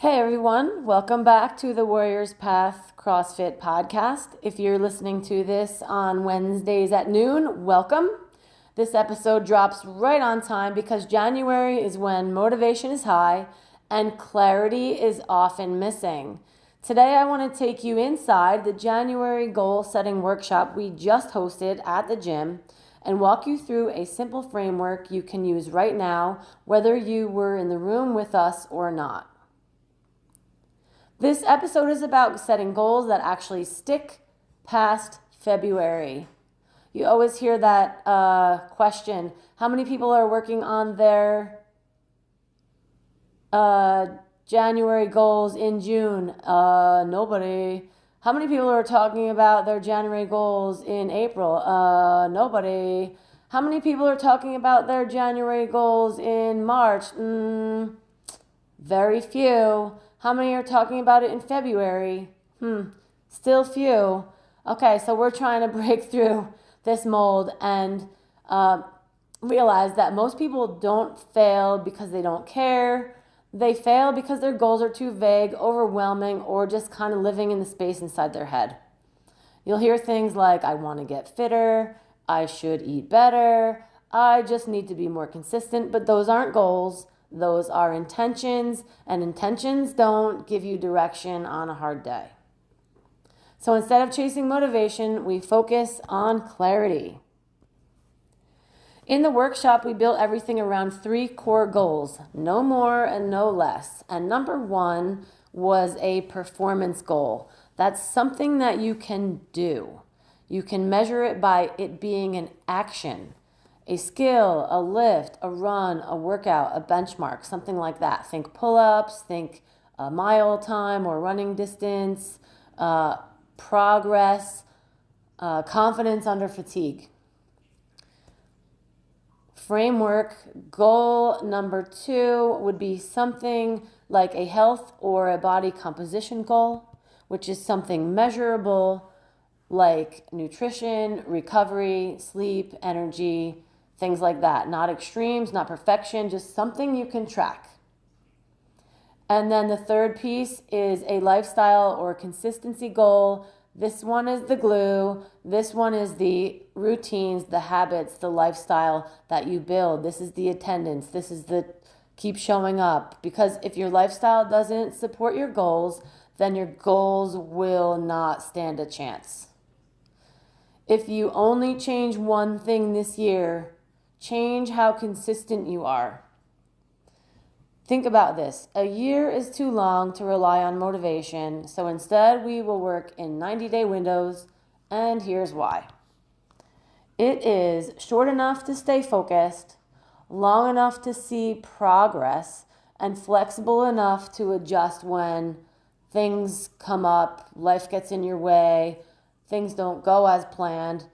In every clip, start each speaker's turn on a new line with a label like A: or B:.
A: Hey everyone, welcome back to the Warriors Path CrossFit podcast. If you're listening to this on Wednesdays at noon, welcome. This episode drops right on time because January is when motivation is high and clarity is often missing. Today I want to take you inside the January goal setting workshop we just hosted at the gym and walk you through a simple framework you can use right now, whether you were in the room with us or not. This episode is about setting goals that actually stick past February. You always hear that question, how many people are working on their January goals in June? Nobody. How many people are talking about their January goals in April? Nobody. How many people are talking about their January goals in March? Very few. How many are talking about it in February? Still few. Okay, so we're trying to break through this mold and realize that most people don't fail because they don't care. They fail because their goals are too vague, overwhelming, or just kind of living in the space inside their head. You'll hear things like, I want to get fitter, I should eat better, I just need to be more consistent, but those aren't goals. Those are intentions, and intentions don't give you direction on a hard day. So instead of chasing motivation, we focus on clarity. In the workshop, we built everything around 3 core goals, no more and no less. And number 1 was a performance goal. That's something that you can do. You can measure it by it being an action. A skill, a lift, a run, a workout, a benchmark, something like that. Think pull-ups, think mile time or running distance, progress, confidence under fatigue. Framework goal number 2 would be something like a health or a body composition goal, which is something measurable like nutrition, recovery, sleep, energy, things like that. Not extremes, not perfection, just something you can track. And then the third piece is a lifestyle or consistency goal. This one is the glue. This one is the routines, the habits, the lifestyle that you build. This is the attendance. This is the keep showing up. Because if your lifestyle doesn't support your goals, then your goals will not stand a chance. If you only change one thing this year, change how consistent you are. Think about this. A year is too long to rely on motivation, so instead we will work in 90-day windows, and here's why. It is short enough to stay focused, long enough to see progress, and flexible enough to adjust when things come up, life gets in your way, things don't go as planned.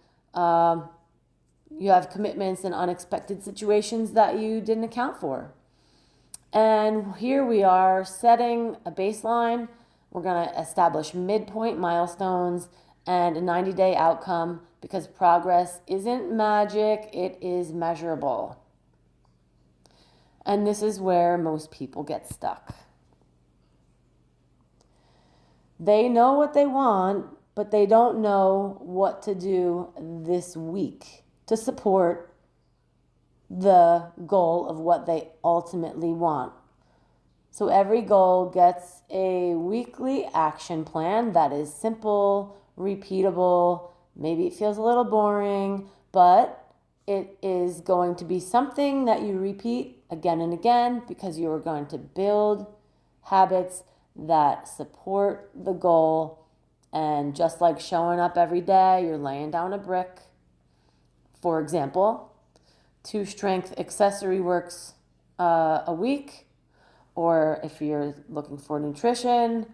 A: You have commitments and unexpected situations that you didn't account for. And here we are setting a baseline. We're going to establish midpoint milestones and a 90-day outcome because progress isn't magic, it is measurable. And this is where most people get stuck. They know what they want, but they don't know what to do this week to support the goal of what they ultimately want. So every goal gets a weekly action plan that is simple, repeatable. Maybe it feels a little boring, but it is going to be something that you repeat again and again because you are going to build habits that support the goal. And just like showing up every day, you're laying down a brick. For example, 2 strength accessory works a week, or if you're looking for nutrition,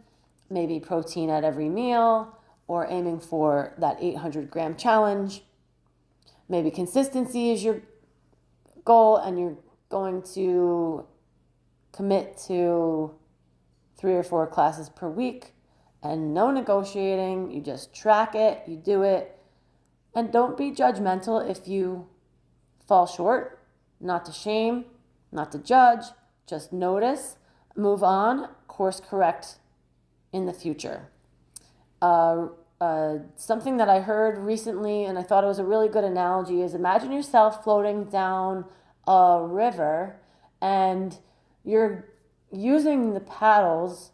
A: maybe protein at every meal, or aiming for that 800-gram challenge. Maybe consistency is your goal and you're going to commit to 3 or 4 classes per week and no negotiating. You just track it, you do it, and don't be judgmental if you fall short. Not to shame, not to judge, just notice, move on, course correct in the future. Something that I heard recently, and I thought it was a really good analogy, is imagine yourself floating down a river and you're using the paddles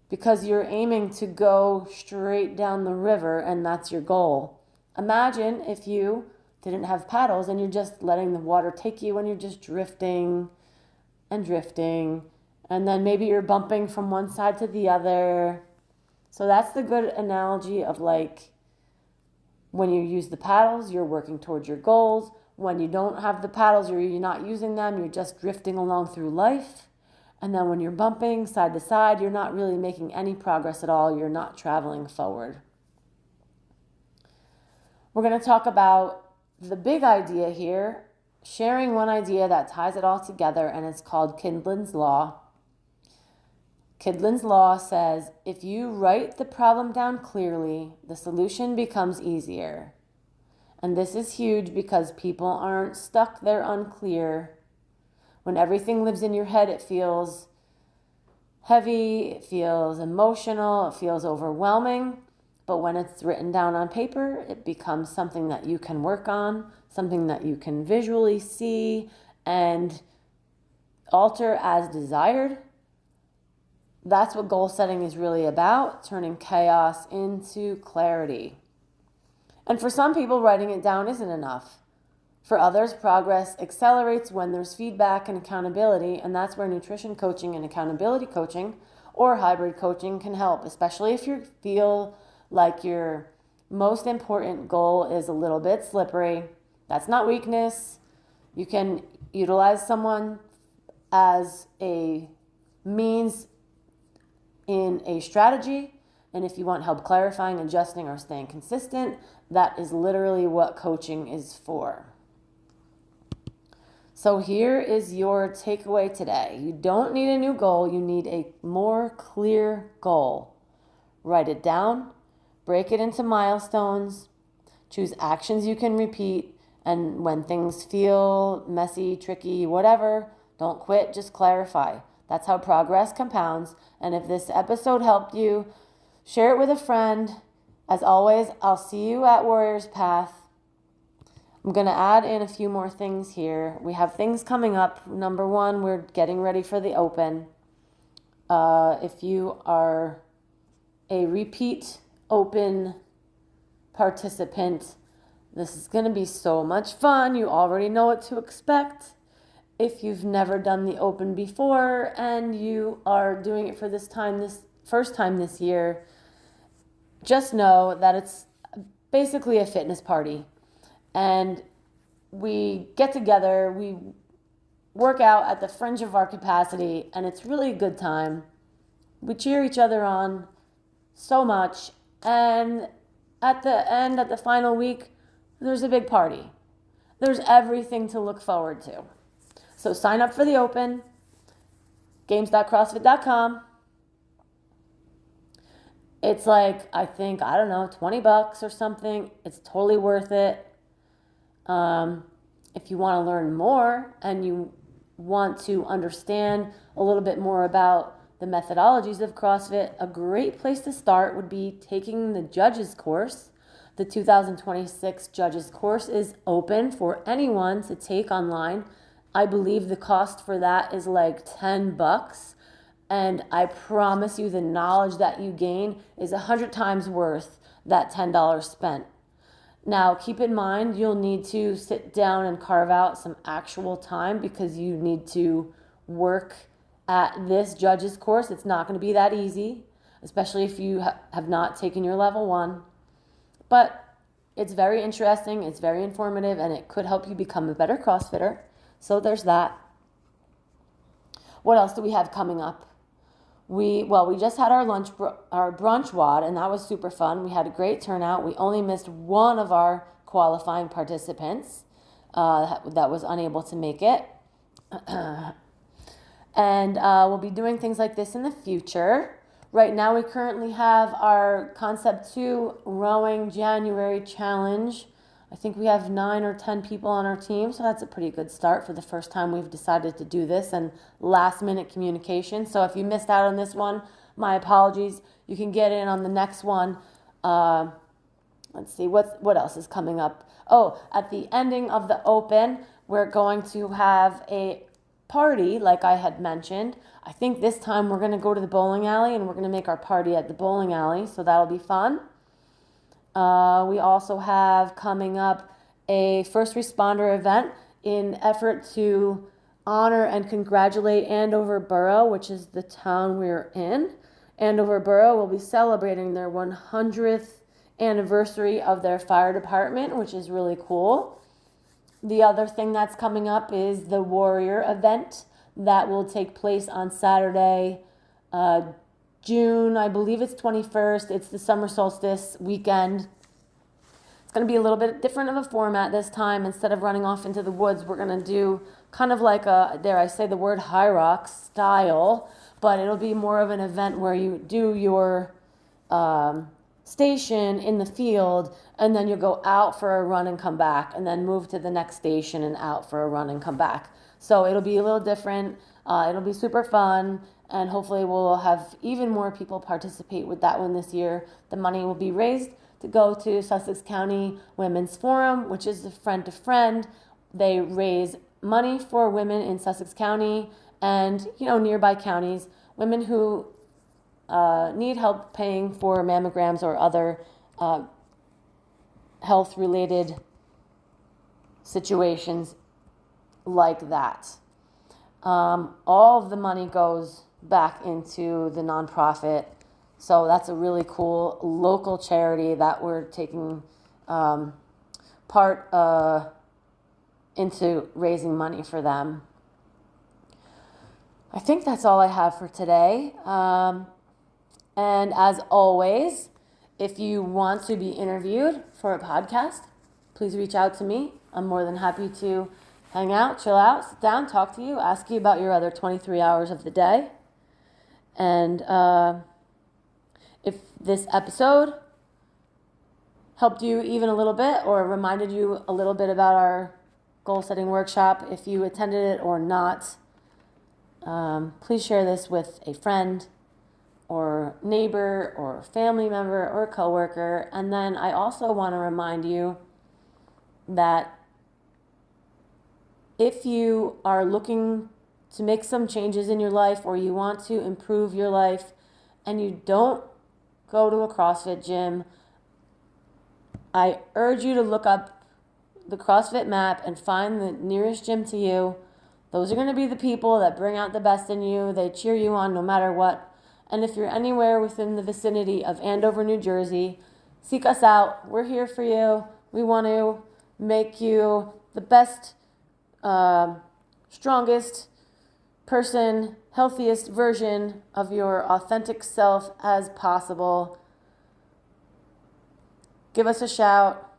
A: because you're aiming to go straight down the river and that's your goal. Imagine if you didn't have paddles and you're just letting the water take you and you're just drifting and drifting, and then maybe you're bumping from one side to the other. So that's the good analogy of like when you use the paddles, you're working towards your goals. When you don't have the paddles or you're not using them, you're just drifting along through life. And then when you're bumping side to side, you're not really making any progress at all. You're not traveling forward. We're going to talk about the big idea here, sharing one idea that ties it all together, and it's called Kindlin's Law. Kindlin's Law says, if you write the problem down clearly, the solution becomes easier. And this is huge because people aren't stuck, they're unclear. When everything lives in your head, it feels heavy, it feels emotional, it feels overwhelming. But when it's written down on paper, it becomes something that you can work on, something that you can visually see and alter as desired. That's what goal setting is really about, turning chaos into clarity. And for some people, writing it down isn't enough. For others, progress accelerates when there's feedback and accountability, and that's where nutrition coaching and accountability coaching or hybrid coaching can help, especially if you feel like your most important goal is a little bit slippery. That's not weakness. You can utilize someone as a means in a strategy, and if you want help clarifying, adjusting, or staying consistent, that is literally what coaching is for. So here is your takeaway today. You don't need a new goal, you need a more clear goal. Write it down, break it into milestones, choose actions you can repeat, and when things feel messy, tricky, whatever, don't quit, just clarify. That's how progress compounds. And if this episode helped you, share it with a friend. As always, I'll see you at Warrior's Path. I'm going to add in a few more things here. We have things coming up. Number one, we're getting ready for the Open. If you are a repeat Open participant, this is going to be so much fun. You already know what to expect. If you've never done the Open before and you are doing it for this first time this year, just know that it's basically a fitness party. And we get together, we work out at the fringe of our capacity, and it's really a good time. We cheer each other on so much. And at the end, at the final week, there's a big party. There's everything to look forward to. So sign up for the Open, games.crossfit.com. It's like, I think, $20 or something. It's totally worth it. If you want to learn more and you want to understand a little bit more about the methodologies of CrossFit, a great place to start would be taking the judges course. The 2026 judges course is open for anyone to take online. I believe the cost for that is like $10. And I promise you the knowledge that you gain is 100 times worth that $10 spent. Now, keep in mind, you'll need to sit down and carve out some actual time because you need to work at this judges course. It's not going to be that easy, especially if you have not taken your level 1. But it's very interesting, it's very informative, and it could help you become a better CrossFitter. So there's that. What else do we have coming up? We just had our brunch WOD, and that was super fun. We had a great turnout. We only missed one of our qualifying participants that was unable to make it. And we'll be doing things like this in the future. Right now, we currently have our Concept 2 Rowing January Challenge. I think we have 9 or 10 people on our team, so that's a pretty good start for the first time we've decided to do this, and last minute communication. So if you missed out on this one, my apologies. You can get in on the next one. Let's see, what else is coming up? Oh, at the ending of the open, we're going to have a party, like I had mentioned. I think this time we're going to go to the bowling alley, and we're going to make our party at the bowling alley, so that'll be fun. We also have coming up a first responder event in effort to honor and congratulate Andover Borough, which is the town we're in. Andover Borough will be celebrating their 100th anniversary of their fire department, which is really cool. The other thing that's coming up is the Warrior event that will take place on Saturday, June, I believe it's 21st. It's the summer solstice weekend. It's going to be a little bit different of a format this time. Instead of running off into the woods, we're going to do kind of like a, dare I say the word, high rock style, but it'll be more of an event where you do your station in the field, and then you'll go out for a run and come back, and then move to the next station and out for a run and come back. So it'll be a little different. It'll be super fun, and hopefully we'll have even more people participate with that one this year. The money will be raised to go to Sussex County Women's Forum, which is the Friend to Friend. They raise money for women in Sussex County and, nearby counties, women who need help paying for mammograms or other health-related situations like that. All of the money goes back into the nonprofit, so that's a really cool local charity that we're taking part into raising money for them. I think that's all I have for today. And as always, if you want to be interviewed for a podcast, please reach out to me. I'm more than happy to hang out, chill out, sit down, talk to you, ask you about your other 23 hours of the day. And if this episode helped you even a little bit or reminded you a little bit about our goal-setting workshop, if you attended it or not, please share this with a friend or neighbor or family member or coworker. And then I also want to remind you that if you are looking to make some changes in your life, or you want to improve your life and you don't go to a CrossFit gym, I urge you to look up the CrossFit map and find the nearest gym to you. Those are going to be the people that bring out the best in you. They cheer you on no matter what. And if you're anywhere within the vicinity of Andover, New Jersey, seek us out. We're here for you. We want to make you the best, strongest person, healthiest version of your authentic self as possible. Give us a shout.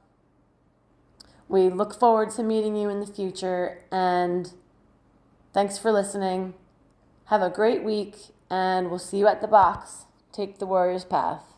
A: We look forward to meeting you in the future, and thanks for listening. Have a great week, and we'll see you at the box. Take the warrior's path.